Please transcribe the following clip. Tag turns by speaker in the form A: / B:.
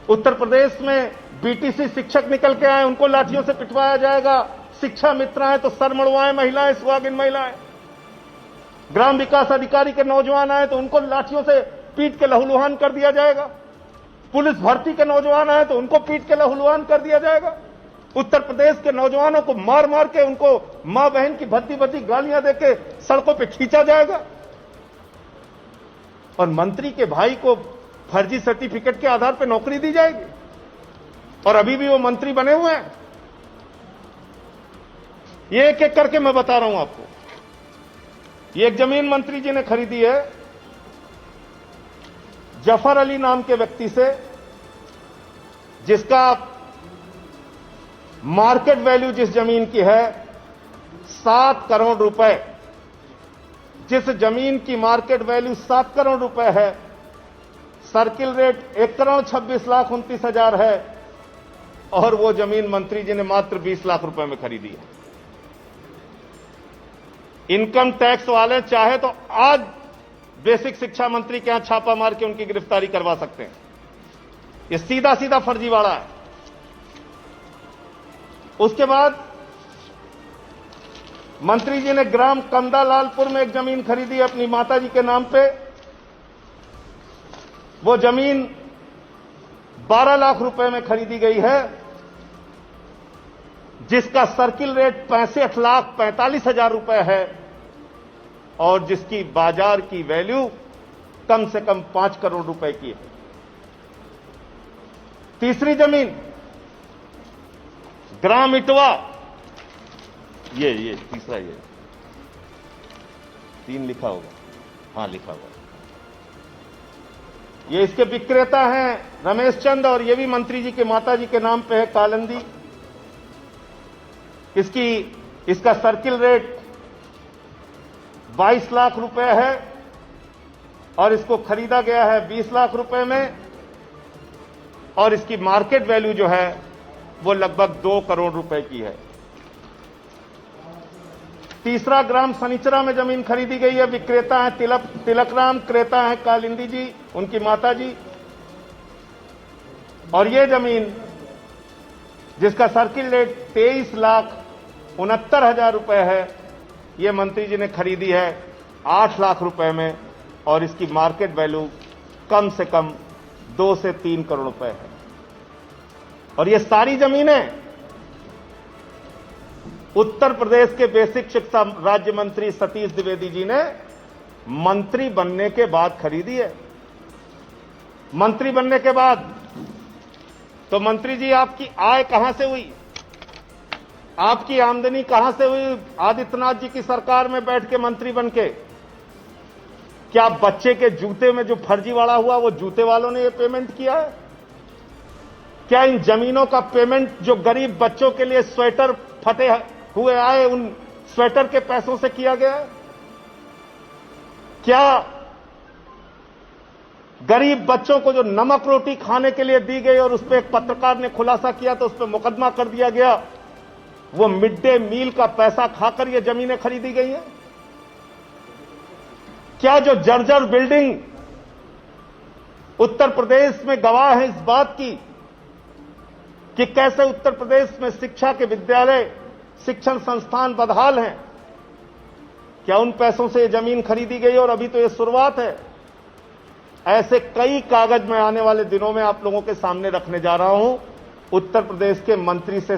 A: उत्तर प्रदेश में बीटीसी शिक्षक निकल के आए, उनको लाठियों से पिटवाया जाएगा। शिक्षा मित्र आए तो सर मड़वाएं महिलाएं, सुहागिन महिलाएं। ग्राम विकास अधिकारी के नौजवान आए तो उनको लाठियों से पीट के लहूलुहान कर दिया जाएगा। पुलिस भर्ती के नौजवान आए तो उनको पीट के लहूलुहान कर दिया जाएगा। उत्तर प्रदेश के नौजवानों को मार मार के उनको मां बहन की भद्दी भद्दी गालियां देके सड़कों पे खींचा जाएगा। और मंत्री के भाई को फर्जी सर्टिफिकेट के आधार पर नौकरी दी जाएगी, और अभी भी वो मंत्री बने हुए हैं। ये एक एक करके मैं बता रहा हूं आपको। ये एक जमीन मंत्री जी ने खरीदी है जफर अली नाम के व्यक्ति से, जिसका मार्केट वैल्यू जिस जमीन की है 7 करोड़ रुपए। जिस जमीन की मार्केट वैल्यू 7 करोड़ रुपए है, सर्किल रेट 1,26,29,000 है, और वो जमीन मंत्री जी ने मात्र 20 लाख रुपए में खरीदी है। इनकम टैक्स वाले चाहे तो आज बेसिक शिक्षा मंत्री के यहां छापा मार के उनकी गिरफ्तारी करवा सकते हैं। ये सीधा सीधा फर्जीवाड़ा है। उसके बाद मंत्री जी ने ग्राम कंदालालपुर में एक जमीन खरीदी अपनी माताजी के नाम पे। वो जमीन 12 लाख रुपए में खरीदी गई है, जिसका सर्किल रेट 65,45,000 रुपए है, और जिसकी बाजार की वैल्यू कम से कम 5 करोड़ रुपए की है। तीसरी जमीन ग्राम इटवा, ये तीसरा, ये 3 लिखा होगा, हां लिखा होगा। ये इसके विक्रेता हैं रमेश चंद, और ये भी मंत्री जी के माताजी के नाम पे है कालंदी। इसका सर्किल रेट 22 लाख रुपए है, और इसको खरीदा गया है 20 लाख रुपए में, और इसकी मार्केट वैल्यू जो है वो लगभग 2 करोड़ रुपए की है। तीसरा ग्राम सनिचरा में जमीन खरीदी गई है। विक्रेता है तिलकराम, क्रेता है कालिंदी जी, उनकी माता जी। और ये जमीन जिसका सर्किल रेट 23,69,000 रुपए है, ये मंत्री जी ने खरीदी है 8 लाख रुपए में, और इसकी मार्केट वैल्यू कम से कम 2 से 3 करोड़ रुपए है। और ये सारी जमीनें उत्तर प्रदेश के बेसिक शिक्षा राज्य मंत्री सतीश द्विवेदी जी ने मंत्री बनने के बाद खरीदी है। मंत्री बनने के बाद तो मंत्री जी आपकी आय कहां से हुई, आपकी आमदनी कहां से हुई? आदित्यनाथ जी की सरकार में बैठ के मंत्री बनके क्या बच्चे के जूते में जो फर्जीवाड़ा हुआ वो जूते वालों ने ये पेमेंट किया है? क्या इन जमीनों का पेमेंट जो गरीब बच्चों के लिए स्वेटर फटे हुए आए उन स्वेटर के पैसों से किया गया है? क्या गरीब बच्चों को जो नमक रोटी खाने के लिए दी गई और उस पर एक पत्रकार ने खुलासा किया तो उस पर मुकदमा कर दिया गया, वो मिड डे मील का पैसा खाकर ये जमीनें खरीदी गई हैं? क्या जो जर्जर बिल्डिंग उत्तर प्रदेश में गवाह है इस बात की कि कैसे उत्तर प्रदेश में शिक्षा के विद्यालय, शिक्षण संस्थान बदहाल हैं, क्या उन पैसों से ये जमीन खरीदी गई? और अभी तो ये शुरुआत है। ऐसे कई कागज मैं आने वाले दिनों में आप लोगों के सामने रखने जा रहा हूं उत्तर प्रदेश के मंत्री से